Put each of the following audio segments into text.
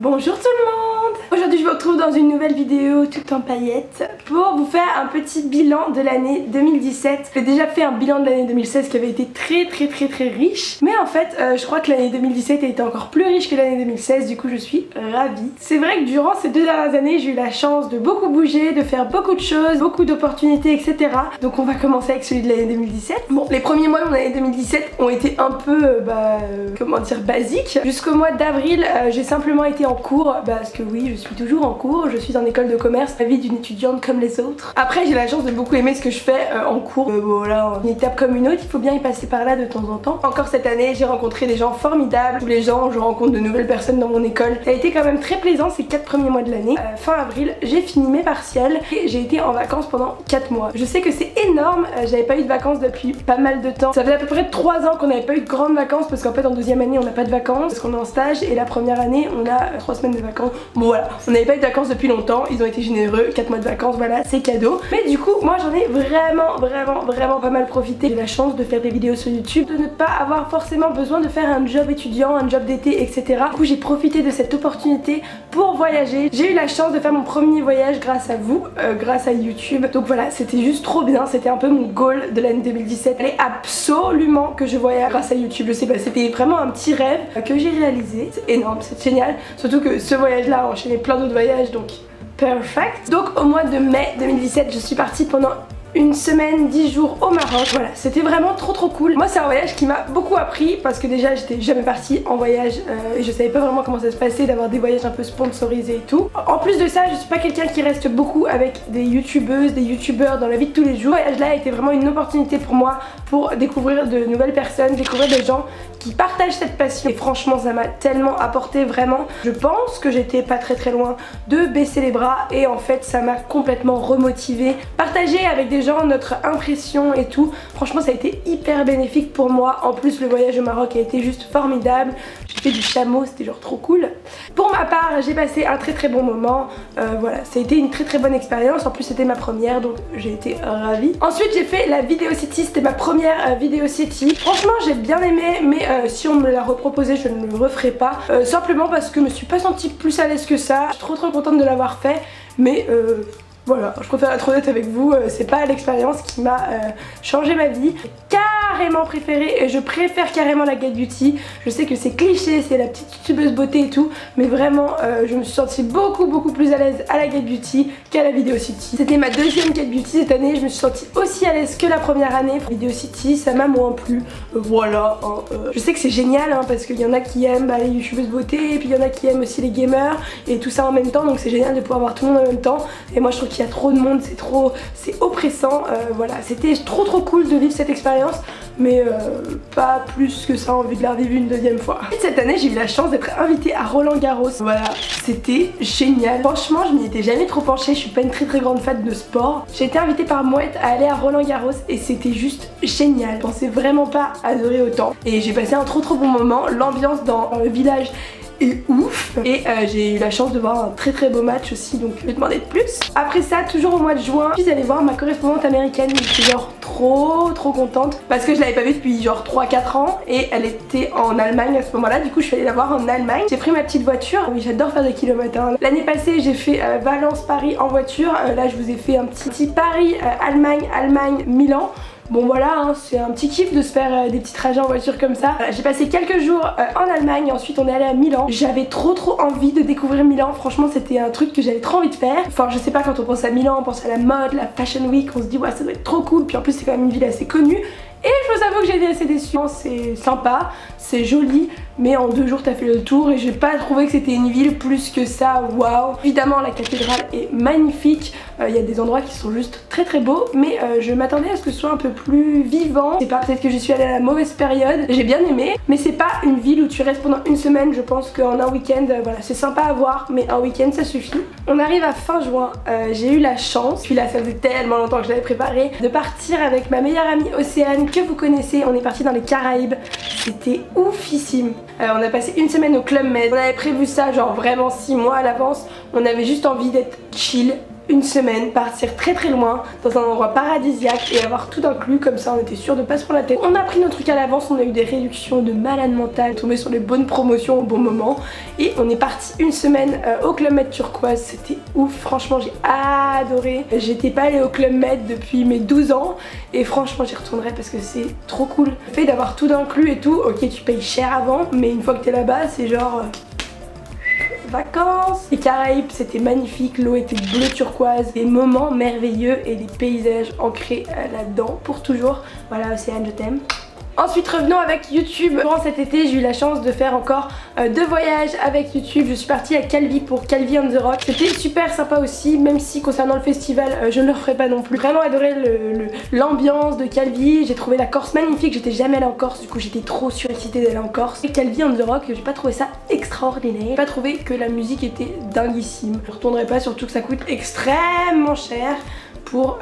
Bonjour tout le monde! Aujourd'hui je vous retrouve dans une nouvelle vidéo tout en paillettes pour vous faire un petit bilan de l'année 2017. J'ai déjà fait un bilan de l'année 2016 qui avait été très riche, mais en fait je crois que l'année 2017 a été encore plus riche que l'année 2016, du coup je suis ravie. C'est vrai que durant ces 2 dernières années j'ai eu la chance de beaucoup bouger, de faire beaucoup de choses, beaucoup d'opportunités, etc. Donc on va commencer avec celui de l'année 2017. Bon, les premiers mois de mon année 2017 ont été un peu comment dire, basiques. Jusqu'au mois d'avril j'ai simplement été en cours, parce que oui, je suis toujours en cours, je suis en école de commerce, la vie d'une étudiante comme les autres. Après j'ai la chance de beaucoup aimer ce que je fais en cours, voilà, une étape comme une autre, il faut bien y passer par là de temps en temps. Encore cette année j'ai rencontré des gens formidables, tous les gens, je rencontre de nouvelles personnes dans mon école. Ça a été quand même très plaisant ces 4 premiers mois de l'année. Fin avril j'ai fini mes partiels et j'ai été en vacances pendant 4 mois. Je sais que c'est énorme, j'avais pas eu de vacances depuis pas mal de temps. Ça faisait à peu près 3 ans qu'on n'avait pas eu de grandes vacances parce qu'en fait en deuxième année on n'a pas de vacances parce qu'on est en stage et la première année on a 3 semaines de vacances. Bon voilà, on n'avait pas eu de vacances depuis longtemps, ils ont été généreux, 4 mois de vacances, voilà, c'est cadeau. Mais du coup, moi j'en ai vraiment pas mal profité. J'ai la chance de faire des vidéos sur YouTube, de ne pas avoir forcément besoin de faire un job étudiant, un job d'été, etc. Du coup j'ai profité de cette opportunité pour voyager. J'ai eu la chance de faire mon premier voyage grâce à vous, grâce à YouTube. Donc voilà, c'était juste trop bien, c'était un peu mon goal de l'année 2017. Il fallait absolument que je voyage grâce à YouTube, je sais pas, c'était vraiment un petit rêve que j'ai réalisé. C'est énorme, c'est génial, surtout que ce voyage là a enchaîné plein d'autres voyages, donc perfect. Donc au mois de mai 2017 je suis partie pendant une semaine, 10 jours au Maroc. Voilà, c'était vraiment trop cool. Moi c'est un voyage qui m'a beaucoup appris parce que déjà j'étais jamais partie en voyage et je savais pas vraiment comment ça se passait d'avoir des voyages un peu sponsorisés et tout. En plus de ça, je suis pas quelqu'un qui reste beaucoup avec des youtubeuses, des youtubeurs dans la vie de tous les jours. Ce voyage là a été vraiment une opportunité pour moi pour découvrir de nouvelles personnes, découvrir des gens qui partagent cette passion et franchement ça m'a tellement apporté, vraiment. Je pense que j'étais pas très loin de baisser les bras et en fait ça m'a complètement remotivée. Partager avec des gens notre impression et tout, franchement ça a été hyper bénéfique pour moi. En plus le voyage au Maroc a été juste formidable, j'ai fait du chameau, c'était genre trop cool. Pour ma part j'ai passé un très bon moment, voilà, ça a été une très bonne expérience. En plus c'était ma première donc j'ai été ravie. Ensuite j'ai fait la Video City, c'était ma première Video City. Franchement j'ai bien aimé, mais si on me l'a reproposé je ne le referai pas, simplement parce que je me suis pas sentie plus à l'aise que ça. Je suis trop contente de l'avoir fait, mais voilà, je préfère être honnête avec vous, c'est pas l'expérience qui m'a changé ma vie. Carrément préférée, et je préfère carrément la Get Beauty. Je sais que c'est cliché, c'est la petite youtubeuse beauté et tout, mais vraiment je me suis sentie beaucoup plus à l'aise à la Get Beauty qu'à la Video City. C'était ma deuxième Get Beauty cette année, je me suis sentie aussi à l'aise que la première année. Video City ça m'a moins plu, voilà. Je sais que c'est génial hein, parce qu'il y en a qui aiment les youtubeuses beauté et puis il y en a qui aiment aussi les gamers et tout ça en même temps, donc c'est génial de pouvoir voir tout le monde en même temps. Et moi je trouve qu'il y a trop de monde, c'est oppressant, voilà, c'était trop cool de vivre cette expérience, mais pas plus que ça, envie de la revivre une deuxième fois. Et cette année j'ai eu la chance d'être invitée à Roland Garros, voilà, c'était génial. Franchement je m'y étais jamais trop penchée, je suis pas une très grande fan de sport. J'ai été invitée par Mouette à aller à Roland Garros et c'était juste génial. Je pensais vraiment pas adorer autant et j'ai passé un trop bon moment. L'ambiance dans le village est ouf et j'ai eu la chance de voir un très beau match aussi, donc je vais demander de plus. Après ça, toujours au mois de juin, je suis allée voir ma correspondante américaine. J'étais genre trop contente parce que je l'avais pas vue depuis genre 3-4 ans et elle était en Allemagne à ce moment là, du coup je suis allée la voir en Allemagne. J'ai pris ma petite voiture, oui j'adore faire des kilomètres hein. L'année passée j'ai fait Valence-Paris en voiture, là je vous ai fait un petit Paris, Allemagne, Milan. Bon voilà, hein, c'est un petit kiff de se faire des petits trajets en voiture comme ça. J'ai passé quelques jours en Allemagne, ensuite on est allé à Milan. J'avais trop envie de découvrir Milan, franchement c'était un truc que j'avais trop envie de faire. Enfin je sais pas, quand on pense à Milan, on pense à la mode, la fashion week, on se dit ouais ça doit être trop cool, puis en plus c'est quand même une ville assez connue. Et je vous avoue que j'ai été assez déçue, c'est sympa, c'est joli, mais en 2 jours t'as fait le tour et j'ai pas trouvé que c'était une ville plus que ça, waouh. Évidemment la cathédrale est magnifique, il y a des endroits qui sont juste très beaux, mais je m'attendais à ce que ce soit un peu plus vivant. C'est pas, peut-être que je suis allée à la mauvaise période, j'ai bien aimé, mais c'est pas une ville où tu restes pendant une semaine. Je pense qu'en un week-end, voilà, c'est sympa à voir, mais un week-end ça suffit. On arrive à fin juin, j'ai eu la chance, puis là ça faisait tellement longtemps que je l'avais préparé, de partir avec ma meilleure amie Océane, que vous connaissez. On est parti dans les Caraïbes, c'était oufissime. On a passé une semaine au Club Med, on avait prévu ça genre vraiment 6 mois à l'avance. On avait juste envie d'être chill une semaine, partir très très loin dans un endroit paradisiaque et avoir tout inclus, comme ça on était sûr de pas se prendre la tête. On a pris nos trucs à l'avance, on a eu des réductions de malade mental, tombé sur les bonnes promotions au bon moment et on est parti une semaine au Club Med turquoise. C'était ouf, franchement j'ai adoré. J'étais pas allée au Club Med depuis mes 12 ans et franchement j'y retournerai parce que c'est trop cool. Le fait d'avoir tout inclus et tout, ok tu payes cher avant mais une fois que t'es là-bas c'est genre... vacances. Les Caraïbes c'était magnifique, l'eau était bleu turquoise, des moments merveilleux et des paysages ancrés là-dedans pour toujours. Voilà Océane, je t'aime. Ensuite revenons avec YouTube. Durant cet été j'ai eu la chance de faire encore 2 voyages avec YouTube. Je suis partie à Calvi pour Calvi on the Rock. C'était super sympa aussi, même si concernant le festival je ne le referai pas non plus. Vraiment adoré l'ambiance de Calvi. J'ai trouvé la Corse magnifique, j'étais jamais allée en Corse, du coup j'étais trop surexcitée d'aller en Corse. Et Calvi on the Rock, j'ai pas trouvé ça extraordinaire. J'ai pas trouvé que la musique était dinguissime. Je retournerai pas, surtout que ça coûte extrêmement cher pour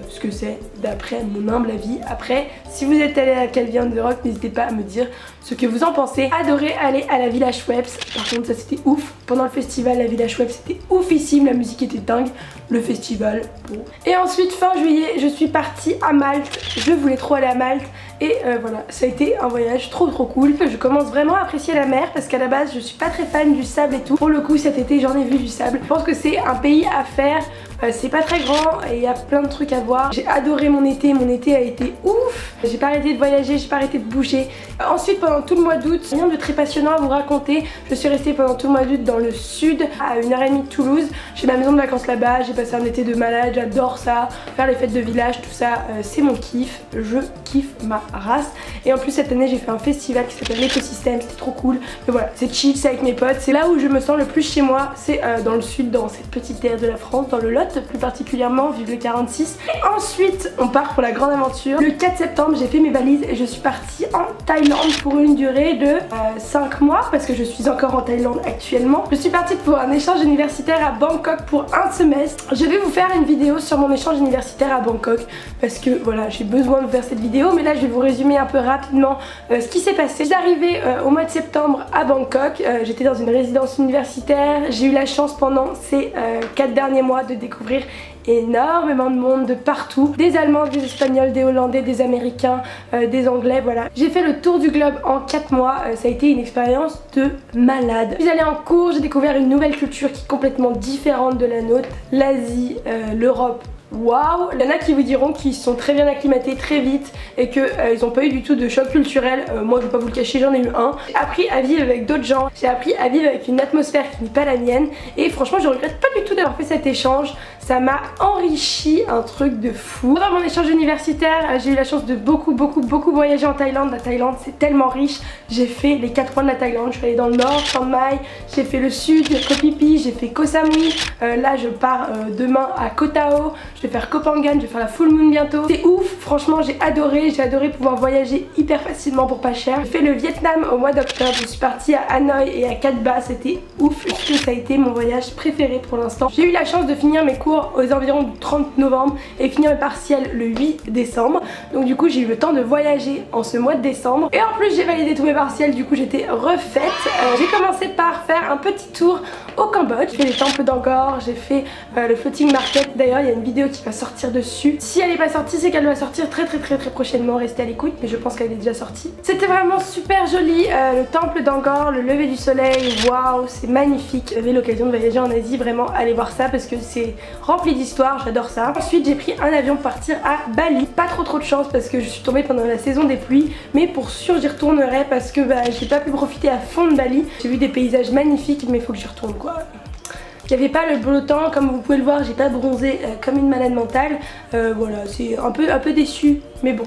ce que c'est d'après mon humble avis. Après, si vous êtes allé à Calvi on the Rock, n'hésitez pas à me dire ce que vous en pensez. Adoré aller à la Villa Schweppes, par contre ça c'était ouf. Pendant le festival, la Villa Schweppes c'était oufissime, la musique était dingue, le festival bon. Et ensuite fin juillet, je suis partie à Malte. Je voulais trop aller à Malte et voilà, ça a été un voyage trop cool. Je commence vraiment à apprécier la mer parce qu'à la base je suis pas très fan du sable et tout. Pour le coup cet été j'en ai vu du sable. Je pense que c'est un pays à faire. C'est pas très grand et il y a plein de trucs à voir. J'ai adoré mon été a été ouf. J'ai pas arrêté de voyager, j'ai pas arrêté de bouger. Ensuite pendant tout le mois d'août, rien de très passionnant à vous raconter. Je suis restée pendant tout le mois d'août dans le sud, à 1h30 de Toulouse. J'ai ma maison de vacances là-bas, j'ai passé un été de malade, j'adore ça. Faire les fêtes de village, tout ça, c'est mon kiff. Je kiffe ma race. Et en plus cette année j'ai fait un festival qui s'appelle l'écosystème, c'était trop cool. Mais voilà, c'est chill, c'est avec mes potes. C'est là où je me sens le plus chez moi, c'est dans le sud, dans cette petite terre de la France, dans le Lot plus particulièrement, vive le 46. Et ensuite on part pour la grande aventure. Le 4 septembre j'ai fait mes valises et je suis partie en Thaïlande pour une durée de 5 mois parce que je suis encore en Thaïlande actuellement. Je suis partie pour un échange universitaire à Bangkok pour un semestre. Je vais vous faire une vidéo sur mon échange universitaire à Bangkok parce que voilà j'ai besoin de faire cette vidéo, mais là je vais vous résumer un peu rapidement ce qui s'est passé. Je suis arrivée au mois de septembre à Bangkok, j'étais dans une résidence universitaire, j'ai eu la chance pendant ces 4 derniers mois de découvrir énormément de monde de partout, des Allemands, des Espagnols, des Hollandais, des Américains, des Anglais, voilà. J'ai fait le tour du globe en 4 mois, ça a été une expérience de malade. Je suis allée en cours, j'ai découvert une nouvelle culture qui est complètement différente de la nôtre, l'Asie, l'Europe. Waouh! Il y en a qui vous diront qu'ils sont très bien acclimatés très vite et qu'ils n'ont pas eu du tout de choc culturel. Moi je vais pas vous le cacher, j'en ai eu un. J'ai appris à vivre avec d'autres gens, j'ai appris à vivre avec une atmosphère qui n'est pas la mienne et franchement je regrette pas du tout d'avoir fait cet échange. Ça m'a enrichi un truc de fou. Pendant mon échange universitaire, j'ai eu la chance de beaucoup voyager en Thaïlande. La Thaïlande c'est tellement riche. J'ai fait les 4 coins de la Thaïlande. Je suis allée dans le nord, Chiang Mai, j'ai fait le sud, Koh Phi Phi, j'ai fait Koh Samui. Là je pars demain à Koh Tao. Je vais faire Koh Phangan, je vais faire la full moon bientôt. C'est ouf, franchement j'ai adoré pouvoir voyager hyper facilement pour pas cher. J'ai fait le Vietnam au mois d'octobre, je suis partie à Hanoï et à Cat Ba, c'était ouf. Je trouve que ça a été mon voyage préféré pour l'instant. J'ai eu la chance de finir mes cours aux environs du 30 novembre et finir mes partiels le 8 décembre. Donc du coup j'ai eu le temps de voyager en ce mois de décembre. Et en plus j'ai validé tous mes partiels, du coup j'étais refaite. J'ai commencé par faire un petit tour au Cambodge. J'ai fait les temples d'Angkor, j'ai fait le floating market. D'ailleurs il y a une vidéo qui va sortir dessus. Si elle n'est pas sortie, c'est qu'elle va sortir très prochainement. Restez à l'écoute, mais je pense qu'elle est déjà sortie. C'était vraiment super joli. Le temple d'Angkor, le lever du soleil, waouh, c'est magnifique. J'avais l'occasion de voyager en Asie, vraiment allez voir ça parce que c'est rempli d'histoire, j'adore ça. Ensuite j'ai pris un avion pour partir à Bali. Pas trop de chance parce que je suis tombée pendant la saison des pluies, mais pour sûr j'y retournerai parce que j'ai pas pu profiter à fond de Bali. J'ai vu des paysages magnifiques, mais il faut que j'y retourne quoi. Il n'y avait pas le beau temps, comme vous pouvez le voir, j'ai pas bronzé comme une malade mentale. Voilà, c'est un peu déçu, mais bon,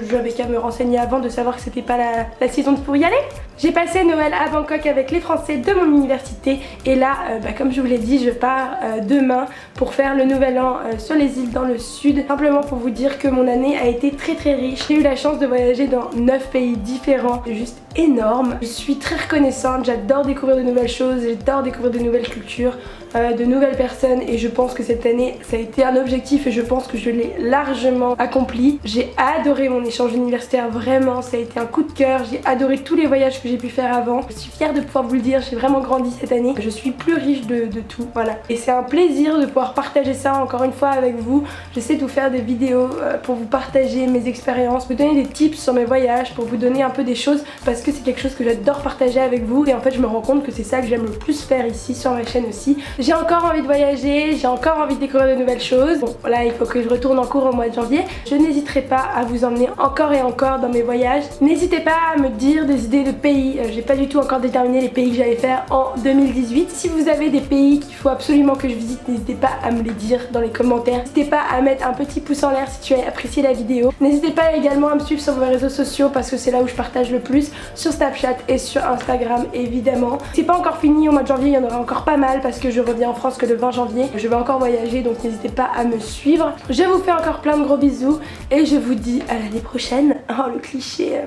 j'avais qu'à me renseigner avant de savoir que c'était pas la saison pour y aller. J'ai passé Noël à Bangkok avec les Français de mon université et là, comme je vous l'ai dit, je pars demain pour faire le nouvel an sur les îles dans le sud. Simplement pour vous dire que mon année a été très riche. J'ai eu la chance de voyager dans 9 pays différents, c'est juste énorme. Je suis très reconnaissante, j'adore découvrir de nouvelles choses, j'adore découvrir de nouvelles cultures, de nouvelles personnes et je pense que cette année ça a été un objectif et je pense que je l'ai largement accompli. J'ai adoré mon échange universitaire, vraiment, ça a été un coup de cœur. J'ai adoré tous les voyages que j'ai pu faire avant. Je suis fière de pouvoir vous le dire, j'ai vraiment grandi cette année. Je suis plus riche de tout, voilà. Et c'est un plaisir de pouvoir partager ça encore une fois avec vous. J'essaie de vous faire des vidéos pour vous partager mes expériences, vous donner des tips sur mes voyages, pour vous donner un peu des choses parce que c'est quelque chose que j'adore partager avec vous et en fait je me rends compte que c'est ça que j'aime le plus faire ici sur ma chaîne aussi. J'ai encore envie de voyager, j'ai encore envie de découvrir de nouvelles choses. Bon là il faut que je retourne en cours au mois de janvier. Je n'hésiterai pas à vous emmener encore et encore dans mes voyages. N'hésitez pas à me dire des idées de pays. J'ai pas du tout encore déterminé les pays que j'allais faire en 2018. Si vous avez des pays qu'il faut absolument que je visite, n'hésitez pas à me les dire dans les commentaires. N'hésitez pas à mettre un petit pouce en l'air si tu as apprécié la vidéo. N'hésitez pas également à me suivre sur mes réseaux sociaux parce que c'est là où je partage le plus, sur Snapchat et sur Instagram évidemment. C'est pas encore fini, au mois de janvier il y en aura encore pas mal parce que je reviens en France que le 20 janvier. Je vais encore voyager donc n'hésitez pas à me suivre. Je vous fais encore plein de gros bisous et je vous dis à l'année prochaine. Oh le cliché.